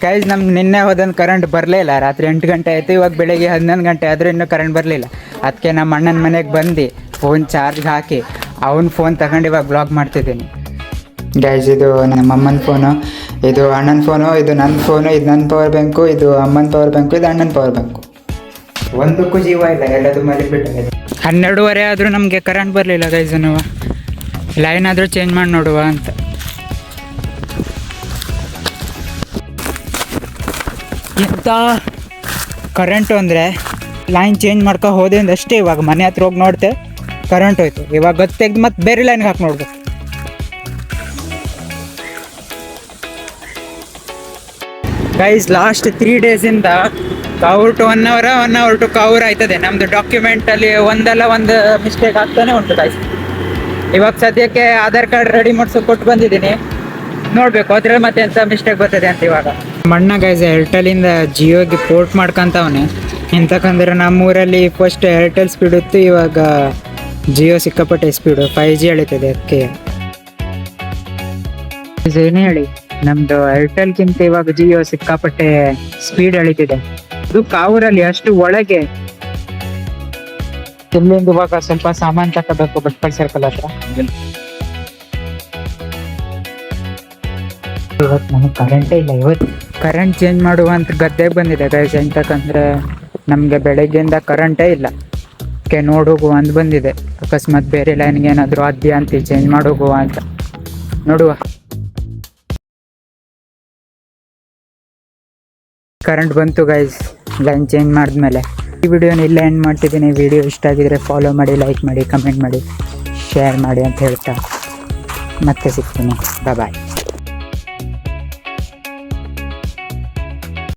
Guys ನಮ್ಗೆ ನಿನ್ನೆ ಹೋದಂದು current ಬರಲೇ ಇಲ್ಲ. ರಾತ್ರಿ 8 ಗಂಟೆ ಆಯಿತು, ಇವಾಗ ಬೆಳಗ್ಗೆ 11 ಗಂಟೆ ಆದರೂ ಇನ್ನೂ ಕರೆಂಟ್ ಬರಲಿಲ್ಲ. ಅದಕ್ಕೆ ನಮ್ಮ ಅಣ್ಣನ ಮನೆಗೆ ಬಂದು ಫೋನ್ ಚಾರ್ಜ್ಗೆ ಹಾಕಿ ಅವ್ನ ಫೋನ್ ತಗೊಂಡು ಇವಾಗ ಬ್ಲಾಗ್ ಮಾಡ್ತಿದ್ದೀನಿ. ಗೈಸ್ ಇದು ನಮ್ಮ ಅಮ್ಮನ ಫೋನು, ಇದು ಅಣ್ಣನ ಫೋನು, ಇದು ನನ್ನ ಫೋನು, ಇದು ನನ್ನ ಪವರ್ ಬ್ಯಾಂಕು, ಇದು ಅಮ್ಮನ ಪವರ್ ಬ್ಯಾಂಕು, ಇದು ಅಣ್ಣನ ಪವರ್ ಬ್ಯಾಂಕು. ಒಂದಕ್ಕೂ ಜೀವ ಇಲ್ಲ, ಎಲ್ಲದು ಮಲಿಬಿಟ್ಟಿದೆ. 12:30 ಆದರೂ ನಮಗೆ ಕರೆಂಟ್ ಬರಲಿಲ್ಲ ಗೈಸ್. ನಾವು ಲೈನ್ ಆದರೂ ಚೇಂಜ್ ಮಾಡಿ ನೋಡುವ ಅಂತ. ಇಂಥ ಕರೆಂಟು ಅಂದರೆ ಲೈನ್ ಚೇಂಜ್ ಮಾಡ್ಕೊ ಹೋದೆ ಅಷ್ಟೇ. ಇವಾಗ ಮನೆ ಹತ್ರ ಹೋಗಿ ನೋಡ್ತೆ ಕರೆಂಟ್ ಹೋಯ್ತು. ಇವಾಗ ಗೊತ್ತಾಗ್ದು ಮತ್ತೆ ಬೇರೆ ಲೈನ್ಗೆ ಹಾಕಿ ನೋಡ್ಬೇಕು. ಗೈಸ್ ಲಾಸ್ಟ್ 3 ಡೇಸಿಂದ cover to 1 hour to cover ಆಯ್ತದೆ. ನಮ್ಮದು ಡಾಕ್ಯುಮೆಂಟಲ್ಲಿ ಒಂದಲ್ಲ ಒಂದು ಮಿಸ್ಟೇಕ್ ಆಗ್ತಾನೆ ಉಂಟು ಗೈಸ್. ಇವಾಗ ಸದ್ಯಕ್ಕೆ ಆಧಾರ್ ಕಾರ್ಡ್ ರೆಡಿ ಮಾಡ್ಸೋಕೆ ಕೊಟ್ಟು ಬಂದಿದ್ದೀನಿ, ನೋಡಬೇಕು ಅದ್ರಲ್ಲಿ ಮತ್ತೆ ಎಂಥ ಮಿಸ್ಟೇಕ್ ಬರ್ತದೆ ಅಂತ. ಇವಾಗ ಮಣ್ಣ ಗೈಸ್ ಏರ್ಟೆಲಿಂದ ಜಿಯೋಗೆ ಪೋರ್ಟ್ ಮಾಡ್ಕೊತಾವನೆ. ಎಂತಕ್ಕಂದ್ರೆ ನಮ್ಮೂರಲ್ಲಿ ಫಸ್ಟ್ ಏರ್ಟೆಲ್ ಸ್ಪೀಡ್ ಇತ್ತು, ಇವಾಗ ಜಿಯೋ ಸಿಕ್ಕಾಪಟ್ಟೆ ಸ್ಪೀಡು 5G ಎಳಿತದೆ. ಅದಕ್ಕೆ ಏನು ಹೇಳಿ, ನಮ್ಮದು ಏರ್ಟೆಲ್ಗಿಂತ ಇವಾಗ ಜಿಯೋ ಸಿಕ್ಕಾಪಟ್ಟೆ ಸ್ಪೀಡ್ ಎಳಿತಿದೆ. ಇದು ಕಾವೂರಲ್ಲಿ ಅಷ್ಟು ಒಳಗೆ. ಇಲ್ಲಿಂದ ಇವಾಗ ಸ್ವಲ್ಪ ಸಾಮಾನು ತಗೋಬೇಕು ಭಟ್ಕಳ ಸರ್ಕಲ್ ಹತ್ರ. ಇವತ್ತು ನಮಗೆ ಕರೆಂಟೇ ಇಲ್ಲ. ಇವತ್ತು ಕರೆಂಟ್ ಚೇಂಜ್ ಮಾಡುವಂತ ಗದ್ದೆಗೆ ಬಂದಿದೆ ಗೈಸ್. ಎಂತಕ್ಕಂದ್ರೆ ನಮಗೆ ಬೆಳಗ್ಗೆಯಿಂದ ಕರೆಂಟೇ ಇಲ್ಲ. ಅದಕ್ಕೆ ನೋಡೋಗುವ ಅಂತ ಬಂದಿದೆ. ಅಕಸ್ಮಾತ್ ಬೇರೆ ಲೈನ್ಗೆ ಏನಾದರೂ ಆದ್ಯ ಅಂತ ಚೇಂಜ್ ಮಾಡೋಗುವ ಅಂತ ನೋಡುವ. ಕರೆಂಟ್ ಬಂತು ಗೈಸ್ ಲೈನ್ ಚೇಂಜ್ ಮಾಡಿದ್ಮೇಲೆ. ಈ ವಿಡಿಯೋನ ಇಲ್ಲೇ ಎಂಡ್ ಮಾಡ್ತಿದ್ದೀನಿ. ವಿಡಿಯೋ ಇಷ್ಟ ಆಗಿದ್ರೆ ಫಾಲೋ ಮಾಡಿ, ಲೈಕ್ ಮಾಡಿ, ಕಮೆಂಟ್ ಮಾಡಿ, ಶೇರ್ ಮಾಡಿ ಅಂತ ಹೇಳ್ತಾ ಮತ್ತೆ ಸಿಗ್ತೀನಿ. ಬಾಯ್.